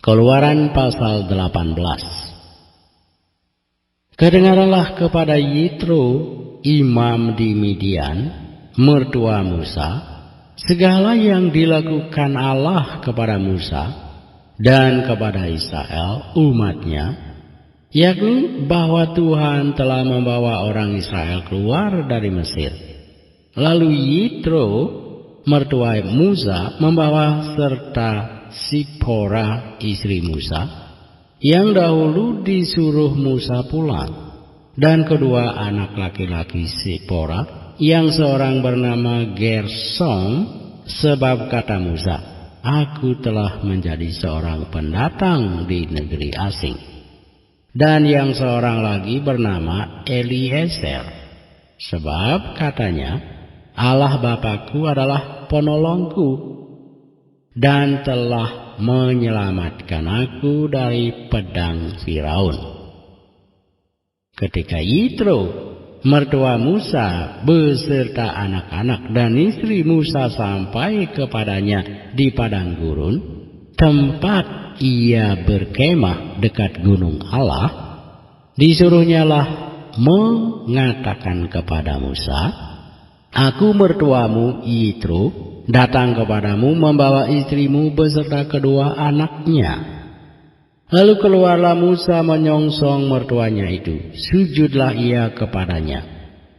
Keluaran pasal 18. Kedengaranlah kepada Yitro, imam di Midian, mertua Musa, segala yang dilakukan Allah kepada Musa dan kepada Israel umatnya, yakni bahwa Tuhan telah membawa orang Israel keluar dari Mesir. Lalu Yitro, mertua Musa, membawa serta Sipora istri Musa, yang dahulu disuruh Musa pulang, dan kedua anak laki-laki Sipora, yang seorang bernama Gersom, sebab kata Musa, aku telah menjadi seorang pendatang di negeri asing. Dan yang seorang lagi bernama Eliezer, sebab katanya, Allah Bapakku adalah penolongku, dan telah menyelamatkan aku dari pedang Firaun. Ketika Yitro, mertua Musa, beserta anak-anak dan istri Musa sampai kepadanya di padang gurun, tempat ia berkemah dekat gunung Allah, disuruhnyalah mengatakan kepada Musa, aku mertuamu Yitro datang kepadamu membawa istrimu beserta kedua anaknya. Lalu keluarlah Musa menyongsong mertuanya itu. Sujudlah ia kepadanya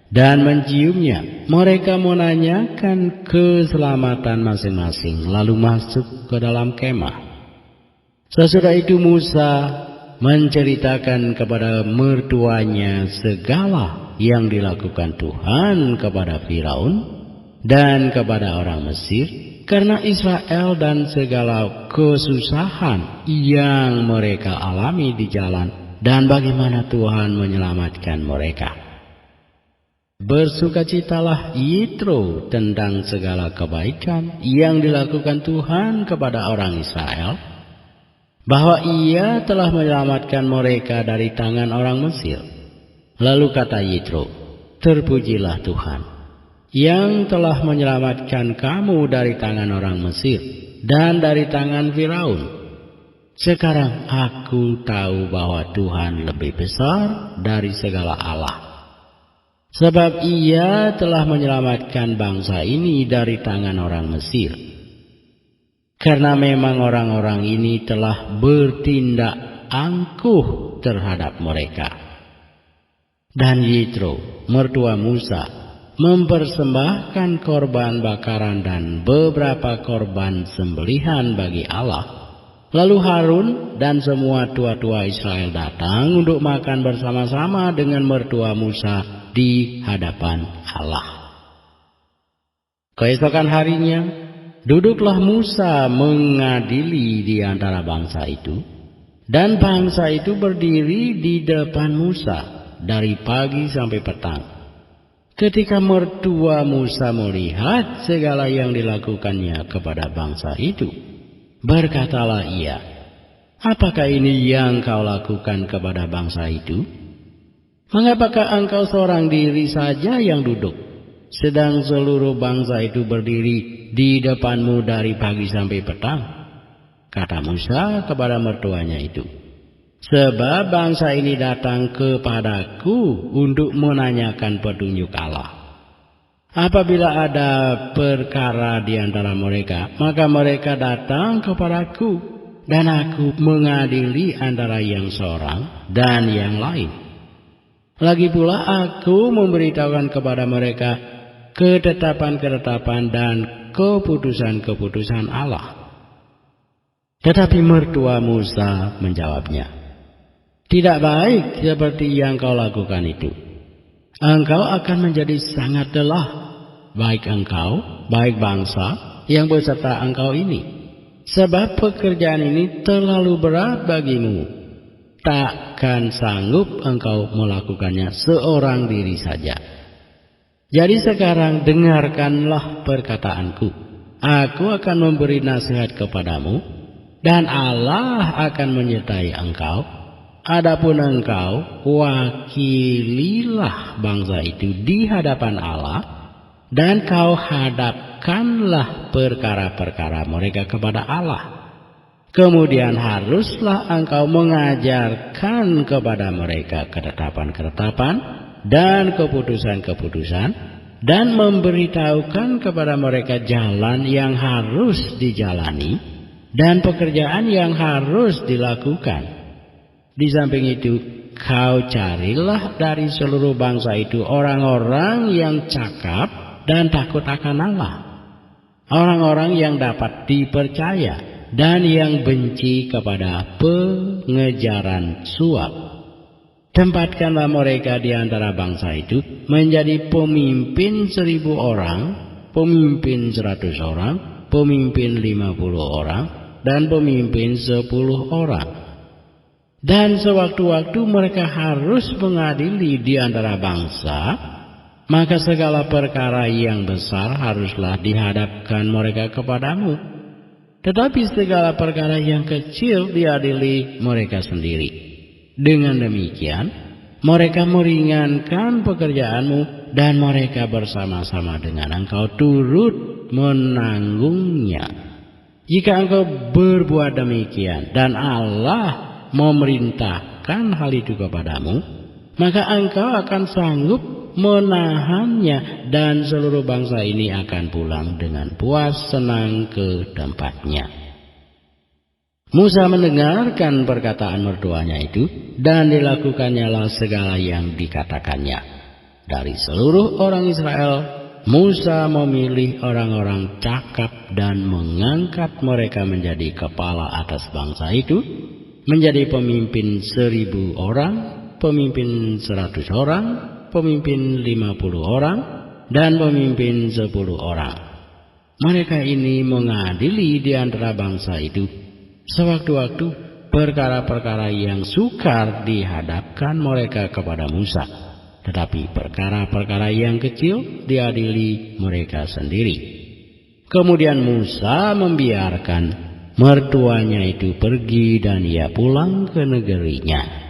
dan menciumnya. Mereka menanyakan keselamatan masing-masing, lalu masuk ke dalam kemah. Sesudah itu Musa menceritakan kepada mertuanya segala yang dilakukan Tuhan kepada Firaun dan kepada orang Mesir, karena Israel dan segala kesusahan yang mereka alami di jalan, dan bagaimana Tuhan menyelamatkan mereka. Bersukacitalah Yitro tentang segala kebaikan yang dilakukan Tuhan kepada orang Israel, bahwa ia telah menyelamatkan mereka dari tangan orang Mesir. Lalu kata Yitro, terpujilah Tuhan yang telah menyelamatkan kamu dari tangan orang Mesir dan dari tangan Firaun. Sekarang aku tahu bahwa Tuhan lebih besar dari segala Allah, sebab ia telah menyelamatkan bangsa ini dari tangan orang Mesir. Karena memang orang-orang ini telah bertindak angkuh terhadap mereka. Dan Yitro, mertua Musa, mempersembahkan korban bakaran dan beberapa korban sembelihan bagi Allah. Lalu Harun dan semua tua-tua Israel datang untuk makan bersama-sama dengan mertua Musa di hadapan Allah. Keesokan harinya, duduklah Musa mengadili di antara bangsa itu, dan bangsa itu berdiri di depan Musa dari pagi sampai petang. Ketika mertua Musa melihat segala yang dilakukannya kepada bangsa itu, berkatalah ia, apakah ini yang kau lakukan kepada bangsa itu? Mengapakah engkau seorang diri saja yang duduk, sedang seluruh bangsa itu berdiri di depanmu dari pagi sampai petang? Kata Musa kepada mertuanya itu, sebab bangsa ini datang kepadaku untuk menanyakan petunjuk Allah. Apabila ada perkara di antara mereka, maka mereka datang kepadaku, dan aku mengadili antara yang seorang dan yang lain. Lagi pula aku memberitahukan kepada mereka ketetapan-ketetapan dan keputusan-keputusan Allah. Tetapi mertua Musa menjawabnya, tidak baik seperti yang kau lakukan itu. Engkau akan menjadi sangat lelah, baik engkau, baik bangsa yang beserta engkau ini. Sebab pekerjaan ini terlalu berat bagimu. Takkan sanggup engkau melakukannya seorang diri saja. Jadi sekarang dengarkanlah perkataanku. Aku akan memberi nasihat kepadamu, dan Allah akan menyertai engkau. Adapun engkau, wakililah bangsa itu di hadapan Allah, dan kau hadapkanlah perkara-perkara mereka kepada Allah. Kemudian haruslah engkau mengajarkan kepada mereka ketetapan-ketetapan dan keputusan-keputusan, dan memberitahukan kepada mereka jalan yang harus dijalani dan pekerjaan yang harus dilakukan. Di samping itu, kau carilah dari seluruh bangsa itu orang-orang yang cakap dan takut akan Allah, orang-orang yang dapat dipercaya dan yang benci kepada pengejaran suap. Tempatkanlah mereka di antara bangsa itu menjadi pemimpin 1000 orang, pemimpin 100 orang, pemimpin 50 orang, dan pemimpin 10 orang. Dan sewaktu-waktu mereka harus mengadili di antara bangsa, maka segala perkara yang besar haruslah dihadapkan mereka kepadamu. Tetapi segala perkara yang kecil diadili mereka sendiri. Dengan demikian, mereka meringankan pekerjaanmu dan mereka bersama-sama dengan engkau turut menanggungnya. Jika engkau berbuat demikian dan Allah memerintahkan hal itu kepadamu, maka engkau akan sanggup menahannya dan seluruh bangsa ini akan pulang dengan puas senang ke tempatnya. Musa mendengarkan perkataan mertuanya itu dan dilakukannya segala yang dikatakannya. Dari seluruh orang Israel, Musa memilih orang-orang cakap dan mengangkat mereka menjadi kepala atas bangsa itu, menjadi pemimpin 1000 orang, pemimpin 100 orang, pemimpin 50 orang, dan pemimpin 10 orang. Mereka ini mengadili di antara bangsa itu sewaktu-waktu perkara-perkara yang sukar dihadapkan mereka kepada Musa, tetapi perkara-perkara yang kecil diadili mereka sendiri. Kemudian Musa membiarkan mertuanya itu pergi dan ia pulang ke negerinya.